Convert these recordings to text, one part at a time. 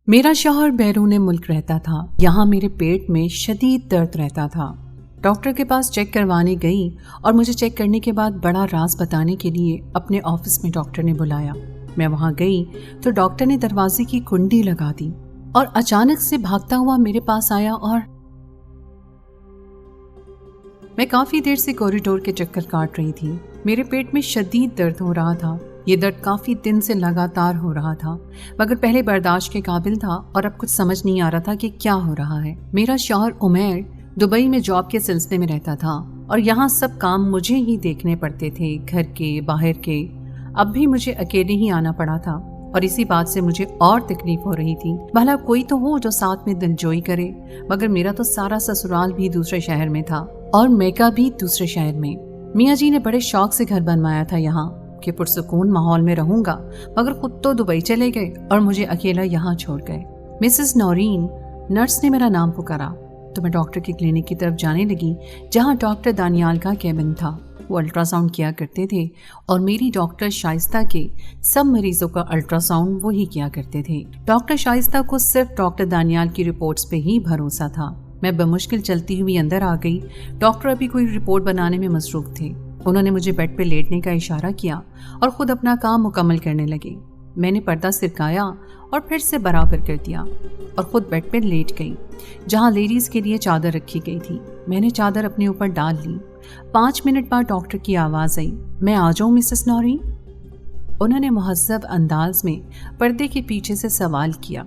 میرا شوہر بیرون ملک رہتا تھا. یہاں میرے پیٹ میں شدید درد رہتا تھا. ڈاکٹر کے پاس چیک کروانے گئی اور مجھے چیک کرنے کے بعد بڑا راز بتانے کے لیے اپنے آفس میں ڈاکٹر نے بلایا. میں وہاں گئی تو ڈاکٹر نے دروازے کی کنڈی لگا دی اور اچانک سے بھاگتا ہوا میرے پاس آیا اور میں کافی دیر سے کوریڈور کے چکر کاٹ رہی تھی. میرے پیٹ میں شدید درد ہو رہا تھا. یہ درد کافی دن سے لگاتار ہو رہا تھا مگر پہلے برداشت کے قابل تھا اور اب کچھ سمجھ نہیں آ رہا تھا کہ کیا ہو رہا ہے. میرا شوہر عمیر دبئی میں جاب کے سلسلے میں رہتا تھا اور یہاں سب کام مجھے ہی دیکھنے پڑتے تھے، گھر کے باہر کے. اب بھی مجھے اکیلے ہی آنا پڑا تھا اور اسی بات سے مجھے اور تکلیف ہو رہی تھی. بھلا کوئی تو ہو جو ساتھ میں دلجوئی کرے، مگر میرا تو سارا سسرال بھی دوسرے شہر میں تھا اور میکا بھی دوسرے شہر میں. میاں جی نے بڑے شوق سے گھر بنوایا تھا یہاں کہ پرسکون ماحول میں رہوں گا، مگر خود تو دبئی چلے گئے اور مجھے اکیلا یہاں چھوڑ گئے. مسز نورین نرس نے میرا نام پکارا تو میں ڈاکٹر کی کلینک کی طرف جانے لگی جہاں ڈاکٹر دانیال کا کیبن تھا. وہ الٹرا ساؤنڈ کیا کرتے تھے اور میری ڈاکٹر شائستہ کے سب مریضوں کا الٹرا ساؤنڈ وہی کیا کرتے تھے. ڈاکٹر شائستہ کو صرف ڈاکٹر دانیال کی رپورٹس پہ ہی بھروسہ تھا. میں بمشکل چلتی ہوئی اندر آ گئی. ڈاکٹر ابھی کوئی رپورٹ بنانے میں مصروف تھے. انہوں نے مجھے بیڈ پہ لیٹنے کا اشارہ کیا اور خود اپنا کام مکمل کرنے لگے. میں نے پردہ سرکایا اور پھر سے برابر کر دیا اور خود بیڈ پہ لیٹ گئی جہاں لیڈیز کے لیے چادر رکھی گئی تھی. میں نے چادر اپنے اوپر ڈال لی. 5 منٹ بعد ڈاکٹر کی آواز آئی، میں آ جاؤں مسز نورین؟ انہوں نے مہذب انداز میں پردے کے پیچھے سے سوال کیا.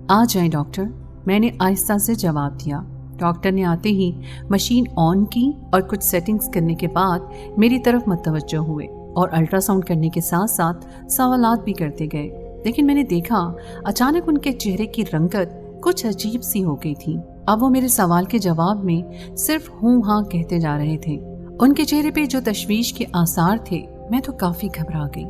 آ جائیں ڈاکٹر، میں نے آہستہ سے جواب دیا. ڈاکٹر نے آتے ہی مشین آن کی اور کچھ سیٹنگز کرنے کے بعد میری طرف متوجہ ہوئے اور الٹرا ساؤنڈ کرنے کے ساتھ ساتھ سوالات بھی کرتے گئے. لیکن میں نے دیکھا اچانک ان کے چہرے کی رنگت کچھ عجیب سی ہو گئی تھی. اب وہ میرے سوال کے جواب میں صرف ہوں ہاں کہتے جا رہے تھے. ان کے چہرے پہ جو تشویش کے آثار تھے، میں تو کافی گھبرا گئی.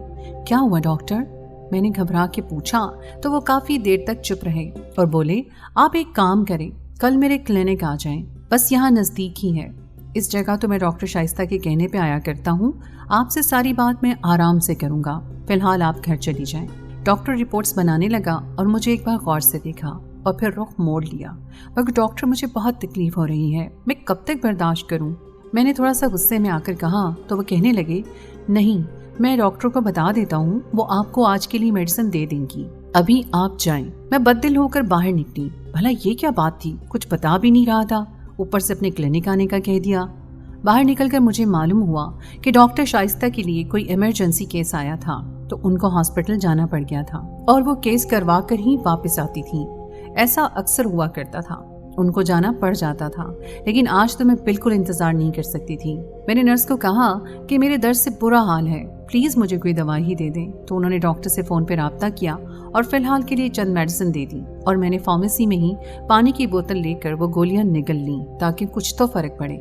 کیا ہوا ڈاکٹر؟ میں نے گھبرا کے پوچھا تو وہ کافی دیر تک چپ رہے اور بولے، آپ ایک کام کریں، کل میرے کلینک آ جائیں، بس یہاں نزدیک ہی ہے. اس جگہ تو میں ڈاکٹر شائستہ کے کہنے پہ آیا کرتا ہوں. آپ سے ساری بات میں آرام سے کروں گا. فی الحال آپ گھر چلی جائیں. ڈاکٹر رپورٹس بنانے لگا اور مجھے ایک بار غور سے دیکھا اور پھر رخ موڑ لیا. مگر ڈاکٹر مجھے بہت تکلیف ہو رہی ہے، میں کب تک برداشت کروں؟ میں نے تھوڑا سا غصے میں آ کر کہا تو وہ کہنے لگے، نہیں، میں ڈاکٹر کو بتا دیتا ہوں، وہ آپ کو آج کے لیے میڈیسن دے دیں گی، ابھی آپ جائیں. میں بددل ہو کر باہر نکلی. بھلا یہ کیا بات تھی؟ کچھ بتا بھی نہیں رہا تھا، اوپر سے اپنے کلینک آنے کا کہہ دیا. باہر نکل کر مجھے معلوم ہوا کہ ڈاکٹر شائستہ کے لیے کوئی ایمرجنسی کیس آیا تھا تو ان کو ہاسپٹل جانا پڑ گیا تھا اور وہ کیس کروا کر ہی واپس آتی تھی. ایسا اکثر ہوا کرتا تھا، ان کو جانا پڑ جاتا تھا. لیکن آج تو میں بالکل انتظار نہیں کر سکتی تھی. میں نے نرس کو کہا کہ میرے درد سے برا حال ہے، پلیز مجھے کوئی دوائی ہی دے دیں. تو انہوں نے ڈاکٹر سے فون پہ رابطہ کیا اور فی الحال کے لیے چند میڈیسن دے دی اور میں نے فارمیسی میں ہی پانی کی بوتل لے کر وہ گولیاں نگل لیں تاکہ کچھ تو فرق پڑے.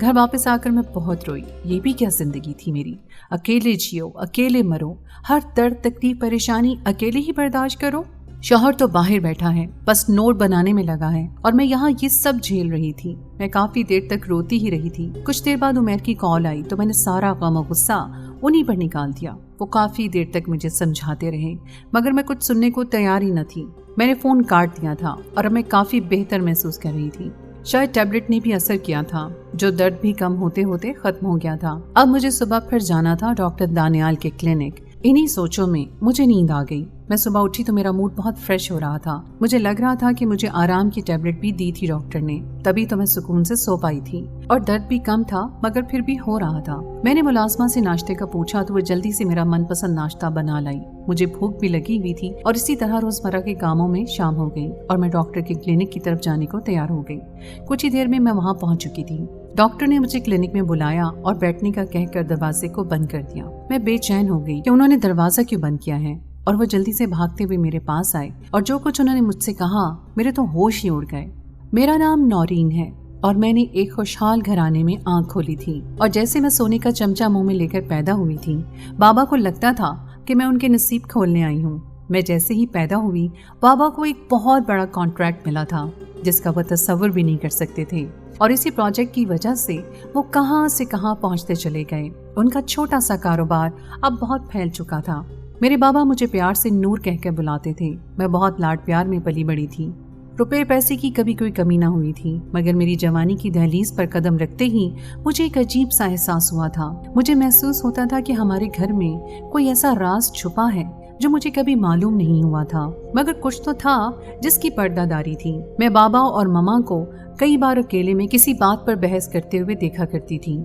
گھر واپس آ کر میں بہت روئی. یہ بھی کیا زندگی تھی میری؟ اکیلے جیو، اکیلے مرو، ہر درد تکلیف پریشانی اکیلے ہی برداشت کرو. شوہر تو باہر بیٹھا ہے، بس نوٹ بنانے میں لگا ہے اور میں یہاں یہ سب جھیل رہی تھی. میں کافی دیر تک روتی ہی رہی تھی. کچھ دیر بعد عمیر کی کال آئی تو میں نے سارا غم و غصہ انہی پر نکال دیا. وہ کافی دیر تک مجھے سمجھاتے رہے مگر میں کچھ سننے کو تیار ہی نہ تھی. میں نے فون کاٹ دیا تھا اور اب میں کافی بہتر محسوس کر رہی تھی. شاید ٹیبلٹ نے بھی اثر کیا تھا، جو درد بھی کم ہوتے ہوتے ختم ہو گیا تھا. اب مجھے صبح پھر جانا تھا ڈاکٹر دانیال کے کلینک. انہی سوچوں میں مجھے نیند آ گئی. میں صبح اٹھی تو میرا موڈ بہت فریش ہو رہا تھا. مجھے لگ رہا تھا کہ مجھے آرام کی ٹیبلٹ بھی دی تھی ڈاکٹر نے، تبھی تو میں سکون سے سو پائی تھی اور درد بھی کم تھا مگر پھر بھی ہو رہا تھا. میں نے ملازمہ سے ناشتے کا پوچھا تو وہ جلدی سے میرا من پسند ناشتہ بنا لائی. مجھے بھوک بھی لگی ہوئی تھی اور اسی طرح روزمرہ کے کاموں میں شام ہو گئی اور میں ڈاکٹر کے کلینک کی طرف جانے کو تیار ہو گئی. کچھ ہی دیر میں وہاں پہنچ چکی تھی. ڈاکٹر نے مجھے کلینک میں بلایا اور بیٹھنے کا کہہ کر دروازے کو بند کر دیا. میں بے چین ہو گئی کہ انہوں نے دروازہ کیوں بند کیا ہے اور وہ جلدی سے بھاگتے ہوئے میرے پاس آئے اور جو کچھ انہوں نے مجھ سے کہا میرے تو ہوش ہی اڑ گئے. میرا نام نورین ہے اور میں نے ایک خوشحال گھرانے میں آنکھ کھولی تھی اور جیسے میں سونے کا چمچہ منہ میں لے کر پیدا ہوئی تھی، بابا کو لگتا تھا کہ میں ان کے نصیب کھولنے آئی ہوں. میں جیسے ہی پیدا ہوئی بابا کو ایک بہت بڑا کانٹریکٹ ملا تھا جس کا وہ تصور بھی نہیں کر سکتے تھے اور اسی پروجیکٹ کی وجہ سے وہ کہاں سے کہاں پہنچتے چلے گئے. ان کا چھوٹا سا کاروبار اب بہت پھیل چکا تھا. मेरे बाबा मुझे प्यार से नूर कह कर बुलाते थे। मैं बहुत लाड प्यार में पली बड़ी थी। रुपए पैसे की कभी कोई कमी ना हुई थी, मगर मेरी जवानी की दहलीज पर कदम रखते ही मुझे एक अजीब सा एहसास हुआ था। मुझे महसूस होता था कि हमारे घर में कोई ऐसा राज छुपा है जो मुझे कभी मालूम नहीं हुआ था, मगर कुछ तो था जिसकी पर्दादारी थी। मैं बाबा और ममा को कई बार अकेले में किसी बात पर बहस करते हुए देखा करती थी,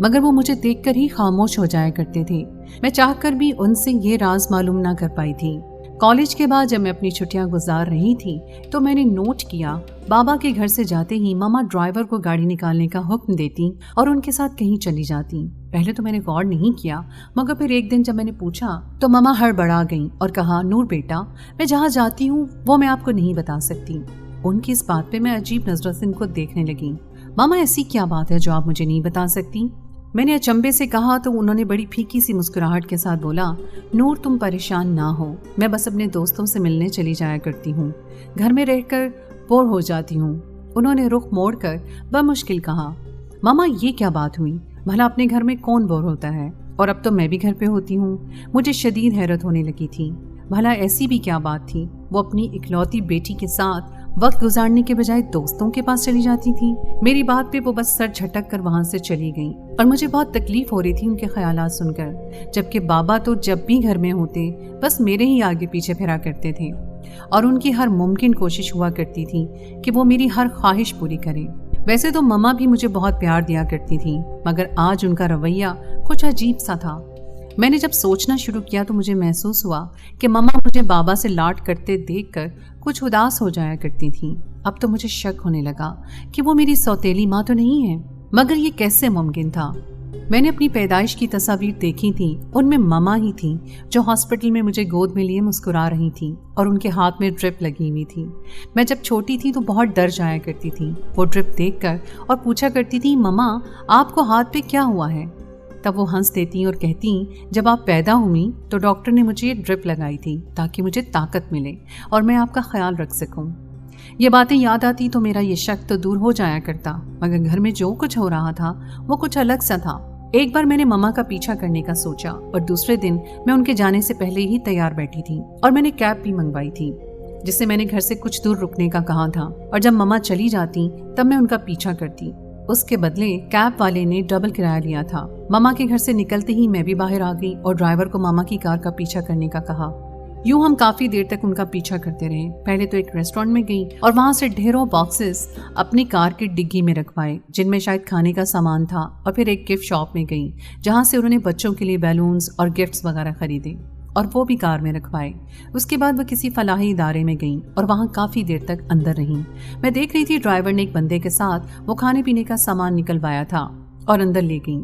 मगर वो मुझे देखकर ही खामोश हो जाया करते थे। मैं चाहकर भी उनसे ये राज मालूम ना कर पाई थी। कॉलेज के बाद जब मैं अपनी छुट्टियां गुजार रही थी तो मैंने नोट किया, बाबा के घर से जाते ही ममा ड्राइवर को गाड़ी निकालने का हुक्म देती और उनके साथ कहीं चली जाती। पहले तो मैंने गौर नहीं किया, मगर फिर एक दिन जब मैंने पूछा तो ममा हड़बड़ा गईं और कहा, नूर बेटा, मैं जहाँ जाती हूँ वो मैं आपको नहीं बता सकती। उनकी इस बात पे मैं अजीब नजरों से उनको देखने लगी। मामा, ऐसी क्या बात है जो आप मुझे नहीं बता सकती? मैंने अचंभे से कहा तो उन्होंने बड़ी फीकी सी मुस्कुराहट के साथ बोला, नूर, तुम परेशान ना हो, मैं बस अपने दोस्तों से मिलने चली जाया करती हूँ, घर में रहकर बोर हो जाती हूँ। उन्होंने रुख मोड़कर बमुश्किल कहा, मामा, ये क्या बात हुई? भला अपने घर में कौन बोर होता है? और अब तो मैं भी घर पे होती हूँ। मुझे शदीद हैरत होने लगी थी। भला ऐसी भी क्या बात थी? वो अपनी इकलौती बेटी के साथ वक्त गुजारने के बजाय दोस्तों के पास चली जाती थी। मेरी बात पे वो बस सर झटक कर वहां से चली गई और मुझे बहुत तकलीफ हो रही थी उनके ख्यालात सुनकर, जबकि बाबा तो जब भी घर में होते बस मेरे ही आगे पीछे फिरा करते थे और उनकी हर मुमकिन कोशिश हुआ करती थी कि वो मेरी हर ख्वाहिश पूरी करें। वैसे तो मम्मा भी मुझे बहुत प्यार दिया करती थी, मगर आज उनका रवैया कुछ अजीब सा था। मैंने जब सोचना शुरू किया तो मुझे महसूस हुआ कि मम्मा मुझे बाबा से लाड करते देखकर कुछ उदास हो जाया करती थी। अब तो मुझे शक होने लगा कि वो मेरी सौतेली माँ तो नहीं है, मगर ये कैसे मुमकिन था? मैंने अपनी पैदाइश की तस्वीर देखी थी, उनमें मम्मा ही थी जो हॉस्पिटल में मुझे गोद में लिए मुस्कुरा रही थी और उनके हाथ में ड्रिप लगी हुई थी। मैं जब छोटी थी तो बहुत डर जाया करती थी वो ड्रिप देखकर और पूछा करती थी, मम्मा, आपको हाथ पे क्या हुआ है? तब वो हंस देती और कहती, जब आप पैदा हुई तो डॉक्टर ने मुझे ये ड्रिप लगाई थी ताकि मुझे ताकत मिले और मैं आपका ख्याल रख सकूं। ये बातें याद आती तो मेरा ये शक तो दूर हो जाया करता, मगर घर में जो कुछ हो रहा था वो कुछ अलग सा था। एक बार मैंने मम्मा का पीछा करने का सोचा और दूसरे दिन मैं उनके जाने से पहले ही तैयार बैठी थी और मैंने कैब भी मंगवाई थी, जिससे मैंने घर से कुछ दूर रुकने का कहा था, और जब मम्मा चली जाती तब मैं उनका पीछा करती। उसके बदले कैब वाले ने डबल किराया लिया था। मामा के घर से निकलते ही मैं भी बाहर आ गई और ड्राइवर को मामा की कार का पीछा करने का कहा। यूं हम काफी देर तक उनका पीछा करते रहे। पहले तो एक रेस्टोरेंट में गई और वहां से ढेरों बॉक्सेस अपनी कार की डिग्गी में रखवाए जिनमें शायद खाने का सामान था, और फिर एक गिफ्ट शॉप में गई जहां से उन्होंने बच्चों के लिए बैलून्स और गिफ्ट्स वगैरह खरीदे और वो भी कार में रखवाए। उसके बाद वह किसी फलाही इदारे में गई और वहाँ काफ़ी देर तक अंदर रही। मैं देख रही थी ड्राइवर ने एक बंदे के साथ वो खाने पीने का सामान निकलवाया था और अंदर ले गई,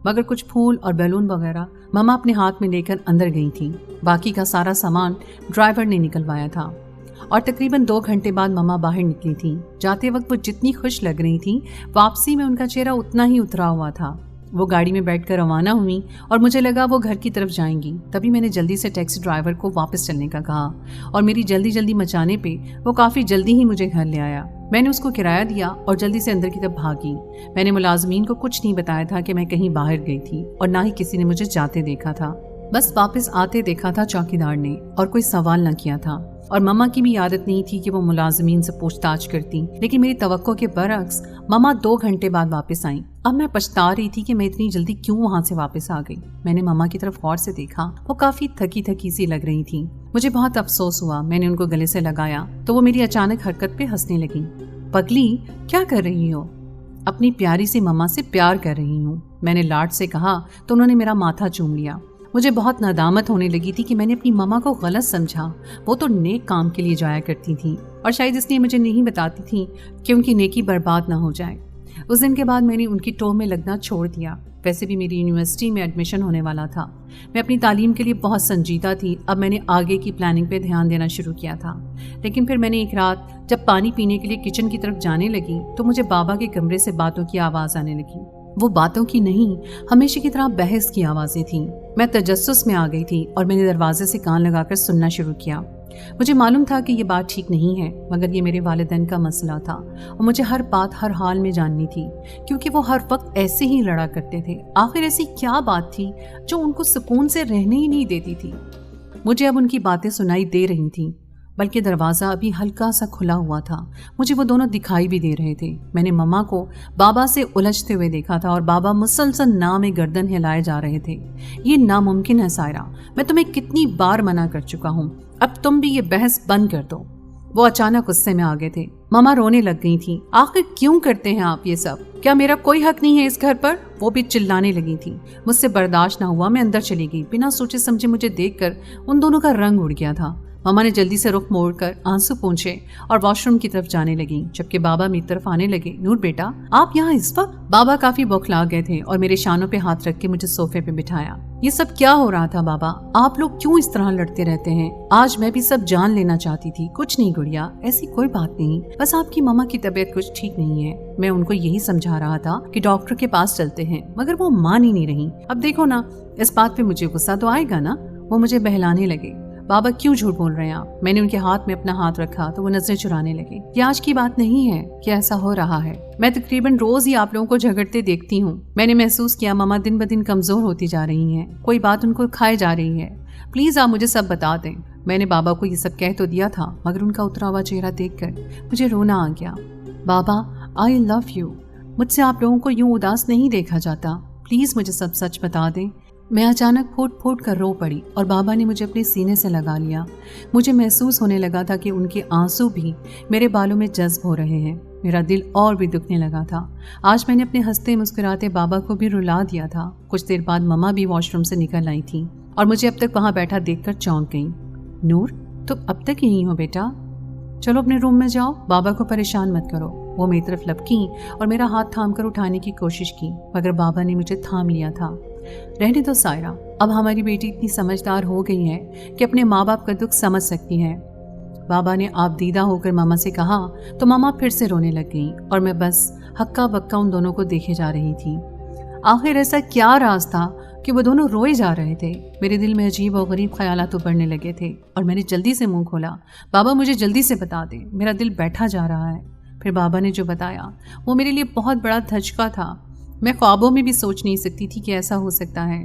मगर कुछ फूल और बैलून वगैरह मामा अपने हाथ में लेकर अंदर गई थी। बाकी का सारा सामान ड्राइवर ने निकलवाया था और तकरीबन 2 घंटे बाद मामा बाहर निकली थी। जाते वक्त वो जितनी खुश लग रही थी, वापसी में उनका चेहरा उतना ही उतरा हुआ था। वो गाड़ी में बैठकर रवाना हुई और मुझे लगा वो घर की तरफ जाएंगी। तभी मैंने जल्दी से टैक्सी ड्राइवर को वापस चलने का कहा और मेरी जल्दी मचाने पे वो काफ़ी जल्दी ही मुझे घर ले आया। मैंने उसको किराया दिया और जल्दी से अंदर की तरफ भागी। मैंने मुलाजमीन को कुछ नहीं बताया था कि मैं कहीं बाहर गई थी और ना ही किसी ने मुझे जाते देखा था। बस वापस आते देखा था चौकीदार ने और कोई सवाल न किया था। और मम्मा की भी आदत नहीं थी कि वो मुलाजमीन से पूछताछ करती, लेकिन मेरी तवक्को के बरक्स मम्मा 2 घंटे बाद वापस आई। अब मैं पछता रही थी कि मैं इतनी जल्दी क्यों वहां से वापस आ गई। मैंने मम्मा की तरफ गौर से देखा, वो काफी थकी सी लग रही थी। मुझे बहुत अफसोस हुआ। मैंने उनको गले से लगाया तो वो मेरी अचानक हरकत पे हंसने लगी। पगली, क्या कर रही हो? अपनी प्यारी सी मम्मा से प्यार कर रही हूँ, मैंने लाड से कहा तो उन्होंने मेरा माथा चूम लिया। मुझे बहुत नादामत होने लगी थी कि मैंने अपनी मम्मा को गलत समझा। वो तो नेक काम के लिए जाया करती थी और शायद इसलिए मुझे नहीं बताती थी कि उनकी नेकी बर्बाद ना हो जाए। उस दिन के बाद मैंने उनकी टोह में लगना छोड़ दिया। वैसे भी मेरी यूनिवर्सिटी में एडमिशन होने वाला था। मैं अपनी तालीम के लिए बहुत संजीदा थी। अब मैंने आगे की प्लानिंग पे ध्यान देना शुरू किया था। लेकिन फिर मैंने एक रात जब पानी पीने के लिए किचन की तरफ जाने लगी तो मुझे बाबा के कमरे से बातों की आवाज़ आने लगी। वो बातों की नहीं, हमेशा की तरह बहस की आवाज़ें थीं। मैं तजस्सुस में आ गई थी और मैंने दरवाजे से कान लगाकर सुनना शुरू किया। मुझे मालूम था कि ये बात ठीक नहीं है, मगर ये मेरे वालिदैन का मसला था और मुझे हर बात हर हाल में जाननी थी, क्योंकि वो हर वक्त ऐसे ही लड़ा करते थे। आखिर ऐसी क्या बात थी जो उनको सुकून से रहने ही नहीं देती थी? मुझे अब उनकी बातें सुनाई दे रही थीं, बल्कि दरवाज़ा अभी हल्का सा खुला हुआ था। मुझे वो दोनों दिखाई भी दे रहे थे। मैंने मम्मा को बाबा से उलझते हुए देखा था और बाबा मुसलसल ना में गर्दन हिलाए जा रहे थे। ये नामुमकिन है सायरा, मैं तुम्हें कितनी बार मना कर चुका हूँ, अब तुम भी ये बहस बंद कर दो। वो अचानक गुस्से में आ गए थे। मम्मा रोने लग गई थी। आखिर क्यों करते हैं आप ये सब? क्या मेरा कोई हक नहीं है इस घर पर? वो भी चिल्लाने लगी थी। मुझसे बर्दाश्त ना हुआ, मैं अंदर चली गई। बिना सोचे समझे मुझे देखकर उन दोनों का रंग उड़ गया था। मम्मा ने जल्दी से रुख मोड़कर आंसू पोंछे और वॉशरूम की तरफ जाने लगी, जबकि बाबा मेरी तरफ आने लगे। नूर बेटा, आप यहाँ इस वक्त? बाबा काफी बौखला गए थे और मेरे शानों पे हाथ रख के मुझे सोफे पे बिठाया। ये सब क्या हो रहा था बाबा? आप लोग क्यों इस तरह लड़ते रहते हैं? आज मैं भी सब जान लेना चाहती थी। कुछ नहीं गुड़िया, ऐसी कोई बात नहीं, बस आपकी मम्मा की तबीयत कुछ ठीक नहीं है। मैं उनको यही समझा रहा था कि डॉक्टर के पास चलते हैं, मगर वो मान ही नहीं रही। अब देखो ना, इस बात पे मुझे गुस्सा तो आएगा ना। वो मुझे बहलाने लगे। बाबा क्यों झूठ बोल रहे हैं आप? मैंने उनके हाथ में अपना हाथ रखा तो वो नजरें चुराने लगे। ये आज की बात नहीं है कि ऐसा हो रहा है। मैं तकरीबन रोज ही आप लोगों को झगड़ते देखती हूँ। मैंने महसूस किया मम्मा दिन ब दिन कमजोर होती जा रही हैं। कोई बात उनको खाए जा रही है। प्लीज आप मुझे सब बता दें। मैंने बाबा को ये सब कह तो दिया था, मगर उनका उतरा हुआ चेहरा देखकर मुझे रोना आ गया। बाबा, आई लव यू। मुझसे आप लोगों को यूं उदास नहीं देखा जाता। प्लीज मुझे सब सच बता दें। मैं अचानक फूट फूट कर रो पड़ी और बाबा ने मुझे अपने सीने से लगा लिया। मुझे महसूस होने लगा था कि उनके आंसू भी मेरे बालों में जज्ब हो रहे हैं। मेरा दिल और भी दुखने लगा था। आज मैंने अपने हंसते मुस्कुराते बाबा को भी रुला दिया था। कुछ देर बाद मम्मा भी वॉशरूम से निकल आई थी और मुझे अब तक वहाँ बैठा देखकर चौंक गई। नूर, तुम अब तक यहीं हो बेटा? चलो अपने रूम में जाओ, बाबा को परेशान मत करो। वो मेरी तरफ लपकी और मेरा हाथ थाम कर उठाने की कोशिश की, मगर बाबा ने मुझे थाम लिया था। रहने दो सायरा, अब हमारी बेटी इतनी समझदार हो गई है कि अपने माँ बाप का दुख समझ सकती है। बाबा ने आप दीदा होकर मामा से कहा तो मामा फिर से रोने लग गई और मैं बस हक्का बक्का उन दोनों को देखे जा रही थी। आखिर ऐसा क्या राज था कि वो दोनों रोए जा रहे थे? मेरे दिल में अजीब और गरीब ख्यालात उभरने लगे थे और मैंने जल्दी से मुंह खोला, बाबा मुझे जल्दी से बता दे, मेरा दिल बैठा जा रहा है। फिर बाबा ने जो बताया वो मेरे लिए बहुत बड़ा धचका था। मैं ख्वाबों में भी सोच नहीं सकती थी कि ऐसा हो सकता है।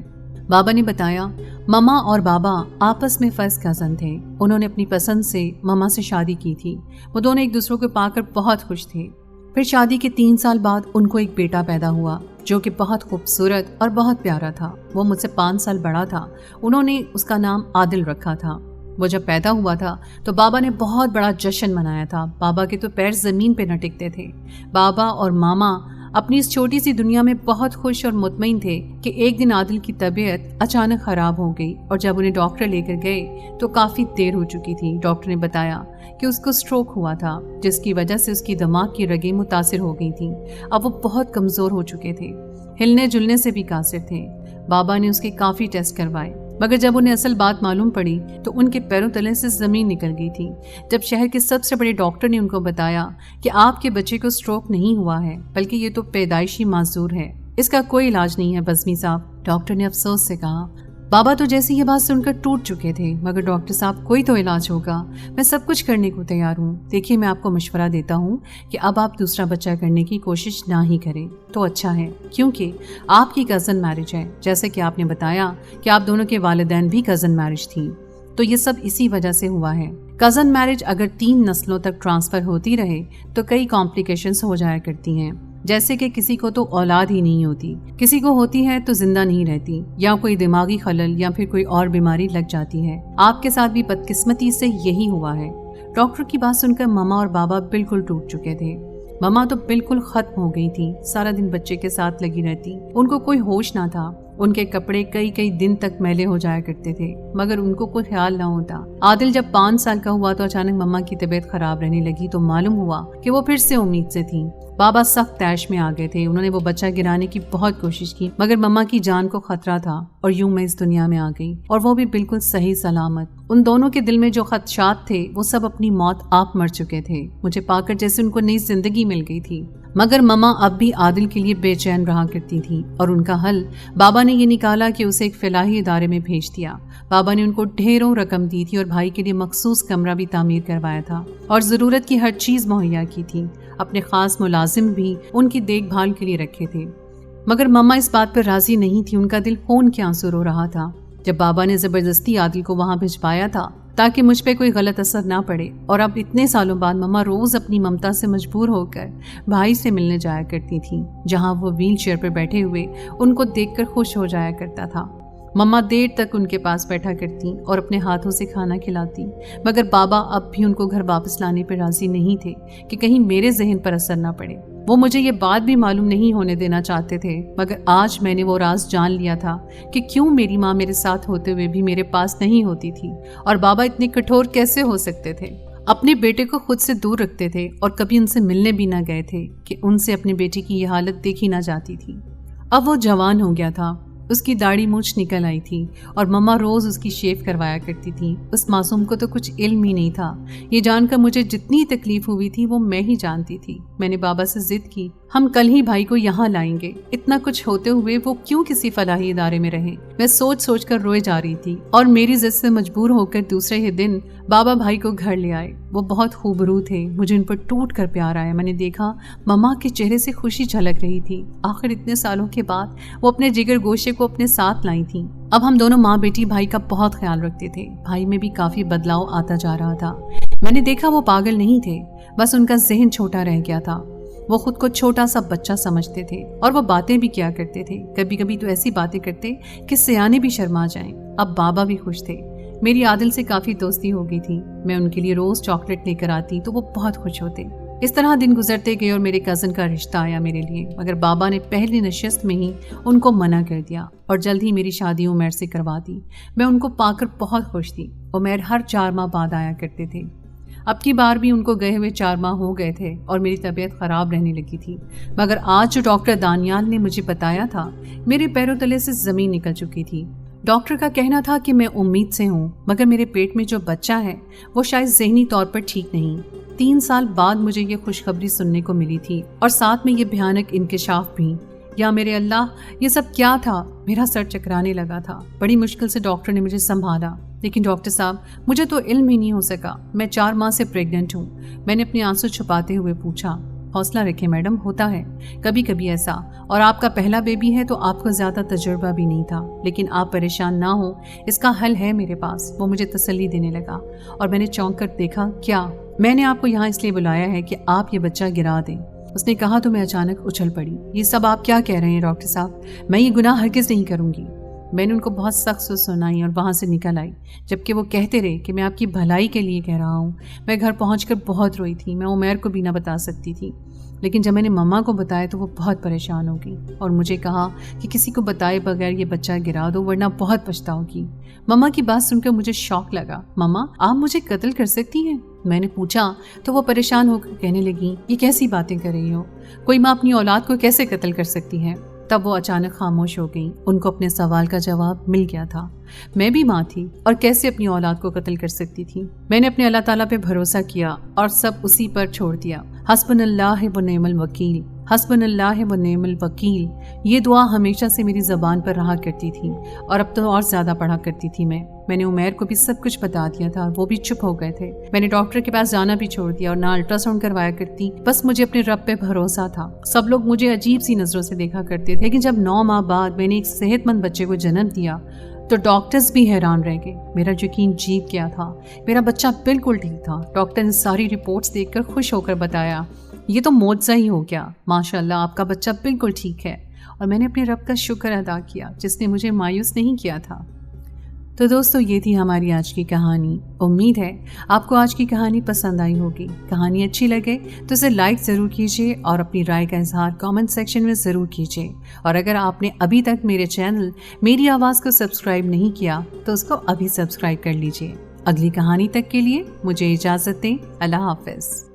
बाबा ने बताया ममा और बाबा आपस में फर्स्ट कज़न थे। उन्होंने अपनी पसंद से ममा से शादी की थी। वो दोनों एक दूसरे को पाकर बहुत खुश थे। फिर शादी के 3 साल बाद उनको एक बेटा पैदा हुआ जो कि बहुत खूबसूरत और बहुत प्यारा था। वो मुझसे 5 साल बड़ा था। उन्होंने उसका नाम आदिल रखा था। वो जब पैदा हुआ था तो बाबा ने बहुत बड़ा जश्न मनाया था। बाबा के तो पैर जमीन पे न टिकते थे। बाबा और मामा अपनी इस छोटी सी दुनिया में बहुत खुश और मुतमईन थे कि एक दिन आदिल की तबीयत अचानक खराब हो गई और जब उन्हें डॉक्टर लेकर गए तो काफ़ी देर हो चुकी थी। डॉक्टर ने बताया कि उसको स्ट्रोक हुआ था, जिसकी वजह से उसकी दिमाग की रगें मुतासिर हो गई थीं। अब वो बहुत कमज़ोर हो चुके थे, हिलने जुलने से भी कासिर थे। बाबा ने उसके काफ़ी टेस्ट करवाए, मगर जब उन्हें असल बात मालूम पड़ी तो उनके पैरों तले से ज़मीन निकल गई थी। जब शहर के सबसे बड़े डॉक्टर ने उनको बताया कि आपके बच्चे को स्ट्रोक नहीं हुआ है, बल्कि ये तो पैदाइशी माजूर है, इसका कोई इलाज नहीं है बज़मी साहब, डॉक्टर ने अफसोस से कहा। बाबा तो जैसे ये बात सुनकर टूट चुके थे। मगर डॉक्टर साहब, कोई तो इलाज होगा, मैं सब कुछ करने को तैयार हूँ। देखिए, मैं आपको मशवरा देता हूँ कि अब आप दूसरा बच्चा करने की कोशिश ना ही करें तो अच्छा है, क्योंकि आपकी कज़न मैरिज है। जैसे कि आपने बताया कि आप दोनों के वालिदैन भी कज़न मैरिज थी, तो ये सब इसी वजह से हुआ है। कज़न मैरिज अगर 3 नस्लों तक ट्रांसफ़र होती रहे तो कई कॉम्प्लिकेशंस हो जाया करती हैं, जैसे कि किसी को तो औलाद ही नहीं होती, किसी को होती है तो जिंदा नहीं रहती, या कोई दिमागी खलल या फिर कोई और बीमारी लग जाती है। आपके साथ भी बदकिस्मती से यही हुआ है। डॉक्टर की बात सुनकर मामा और बाबा बिल्कुल टूट चुके थे। मामा तो बिल्कुल खत्म हो गई थी, सारा दिन बच्चे के साथ लगी रहती, उनको कोई होश ना था। उनके कपड़े कई कई दिन तक मैले हो जाया करते थे, मगर उनको कोई ख्याल ना होता। आदिल जब 5 साल का हुआ तो अचानक मम्मा की तबीयत खराब रहने लगी तो मालूम हुआ कि वो फिर से उम्मीद से थी। बाबा सख्त तैश में आ गए थे। उन्होंने वो बच्चा गिराने की बहुत कोशिश की, मगर मम्मा की जान को खतरा था और यूं मैं इस दुनिया में आ गई, और वो भी बिल्कुल सही सलामत। उन दोनों के दिल में जो खदशात थे वो सब अपनी मौत आप मर चुके थे। मुझे पाकर जैसे उनको नई जिंदगी मिल गई थी। मगर मम्मा अब भी आदिल के लिए बेचैन रहा करती थी, और उनका हल बाबा ने ये निकाला कि उसे एक फलाही इदारे में भेज दिया। बाबा ने उनको ढेरों रकम दी थी और भाई के लिए मखसूस कमरा भी तामीर करवाया था और ज़रूरत की हर चीज़ मुहैया की थी। अपने ख़ास मुलाजिम भी उनकी देखभाल के लिए रखे थे। मगर मम्मा इस बात पर राज़ी नहीं थी। उनका दिल खून के आंसू रो रहा था। जब बाबा ने ज़बरदस्ती आदिल को वहाँ भिजवाया था ताकि मुझ पे कोई गलत असर ना पड़े, और अब इतने सालों बाद मम्मा रोज़ अपनी ममता से मजबूर होकर भाई से मिलने जाया करती थी, जहाँ वो व्हील चेयर पर बैठे हुए उनको देखकर खुश हो जाया करता था। मम्मा देर तक उनके पास बैठा करती और अपने हाथों से खाना खिलाती, मगर बाबा अब भी उनको घर वापस लाने पर राजी नहीं थे कि कहीं मेरे जहन पर असर ना पड़े। वो मुझे ये बात भी मालूम नहीं होने देना चाहते थे, मगर आज मैंने वो राज जान लिया था कि क्यों मेरी माँ मेरे साथ होते हुए भी मेरे पास नहीं होती थी, और बाबा इतने कठोर कैसे हो सकते थे। अपने बेटे को खुद से दूर रखते थे और कभी उनसे मिलने भी ना गए थे कि उनसे अपने बेटे की ये हालत देखी ना जाती थी। अब वो जवान हो गया था, उसकी दाढ़ी मूछ निकल आई थी और मम्मा रोज उसकी शेव करवाया करती थी। उस मासूम को तो कुछ इल्म ही नहीं था। ये जानकर मुझे जितनी तकलीफ हुई थी वो मैं ही जानती थी। मैंने बाबा से जिद की, हम कल ही भाई को यहाँ लाएंगे। इतना कुछ होते हुए वो क्यों किसी फलाही इदारे में रहे। मैं सोच सोच कर रोए जा रही थी और मेरी जिद से मजबूर होकर दूसरे ही दिन बाबा भाई को घर ले आए। वो बहुत खूबरू थे, मुझे उन पर टूट कर प्यार आया। मैंने देखा मम्मा के चेहरे से खुशी झलक रही थी। आखिर इतने सालों के बाद वो अपने जिगर गोशे को अपने साथ लाई थी। अब हम दोनों माँ बेटी भाई का बहुत ख्याल रखते थे। भाई में भी काफी बदलाव आता जा रहा था। मैंने देखा वो पागल नहीं थे, बस उनका जहन छोटा रह गया था। वो खुद को छोटा सा बच्चा समझते थे और वो बातें भी किया करते थे। कभी कभी तो ऐसी बातें करते कि सियाने भी शर्मा जाएं। अब बाबा भी खुश थे। मेरी आदिल से काफी दोस्ती हो गई थी। मैं उनके लिए रोज चॉकलेट लेकर आती तो वो बहुत खुश होते। इस तरह दिन गुजरते गए और मेरे कज़न का रिश्ता आया मेरे लिए, मगर बाबा ने पहली नशिस्त में ही उनको मना कर दिया और जल्द ही मेरी शादी उमर से करवा दी। मैं उनको पाकर बहुत खुश थी। उमर हर 4 माह बाद आया करते थे। अब की बार भी उनको गए हुए 4 माह हो गए थे और मेरी तबीयत ख़राब रहने लगी थी। मगर आज जो डॉक्टर दानियाल ने मुझे बताया था, मेरे पैरों तले से ज़मीन निकल चुकी थी। डॉक्टर का कहना था कि मैं उम्मीद से हूँ, मगर मेरे पेट में जो बच्चा है वो शायद ज़हनी तौर पर ठीक नहीं। 3 साल बाद मुझे ये खुशखबरी सुनने को मिली थी और साथ में ये भयानक इंकशाफ भी। या मेरे अल्लाह, ये सब क्या था। मेरा सर चकराने लगा था। बड़ी मुश्किल से डॉक्टर ने मुझे संभाला। लेकिन डॉक्टर साहब, मुझे तो इल्म ही नहीं हो सका। मैं 4 माह से प्रेग्नेंट हूँ। मैंने अपने आंसू छुपाते हुए पूछा। हौसला रखें मैडम, होता है कभी कभी ऐसा, और आपका पहला बेबी है तो आपको ज़्यादा तजुर्बा भी नहीं था। लेकिन आप परेशान ना हो, इसका हल है मेरे पास। वो मुझे तसल्ली देने लगा और मैंने चौंक कर देखा। क्या? मैंने आपको यहाँ इसलिए बुलाया है कि आप ये बच्चा गिरा दें। उसने कहा तो मैं अचानक उछल पड़ी। ये सब आप क्या कह रहे हैं डॉक्टर साहब? मैं ये गुनाह हरगिज़ नहीं करूँगी। मैंने उनको बहुत सख्त से सुनाई और वहाँ से निकल आई, जबकि वो कहते रहे कि मैं आपकी भलाई के लिए कह रहा हूँ। मैं घर पहुँचकर बहुत रोई थी। मैं उमर को भी ना बता सकती थी, लेकिन जब मैंने मम्मा को बताया तो वो बहुत परेशान हो गई और मुझे कहा कि किसी को बताए बगैर ये बच्चा गिरा दो, वरना बहुत पछताओगी। मम्मा की बात सुनकर मुझे शौक लगा। मम्मा, आप मुझे कत्ल कर सकती हैं? मैंने पूछा तो वो परेशान होकर कहने लगी, ये कैसी बातें कर रही हो? कोई माँ अपनी औलाद को कैसे कत्ल कर सकती है? तब वो अचानक खामोश हो गई। उनको अपने सवाल का जवाब मिल गया था। मैं भी माँ थी और कैसे अपनी औलाद को कत्ल कर सकती थी। मैंने अपने अल्लाह ताला पे भरोसा किया और सब उसी पर छोड़ दिया। हस्बुनल्लाह व निअमल वकील, हस्बुनल्लाह व निअमल वकील। ये दुआ हमेशा से मेरी ज़बान पर रहा करती थी और अब तो और ज़्यादा पढ़ा करती थी मैंने उमर को भी सब कुछ बता दिया था। वो भी चुप हो गए थे। मैंने डॉक्टर के पास जाना भी छोड़ दिया और ना अल्ट्रासाउंड करवाया करती। बस मुझे अपने रब पे भरोसा था। सब लोग मुझे अजीब सी नज़रों से देखा करते थे कि जब 9 माह बाद मैंने एक सेहतमंद बच्चे को जन्म दिया तो डॉक्टर्स भी हैरान रह गए। मेरा यकीन जीत गया था। मेरा बच्चा बिल्कुल ठीक था। डॉक्टर ने सारी रिपोर्ट्स देखकर खुश होकर बताया, ये तो मौजज़ा ही हो गया। माशाल्लाह, आपका बच्चा बिल्कुल ठीक है। और मैंने अपने रब का शुक्र अदा किया जिसने मुझे मायूस नहीं किया था। तो दोस्तों, ये थी हमारी आज की कहानी। उम्मीद है आपको आज की कहानी पसंद आई होगी। कहानी अच्छी लगे तो इसे लाइक ज़रूर कीजिए और अपनी राय का इजहार कमेंट सेक्शन में ज़रूर कीजिए। और अगर आपने अभी तक मेरे चैनल मेरी आवाज़ को सब्सक्राइब नहीं किया तो उसको अभी सब्सक्राइब कर लीजिए। अगली कहानी तक के लिए मुझे इजाज़त दें। अल्लाह हाफ़िज़।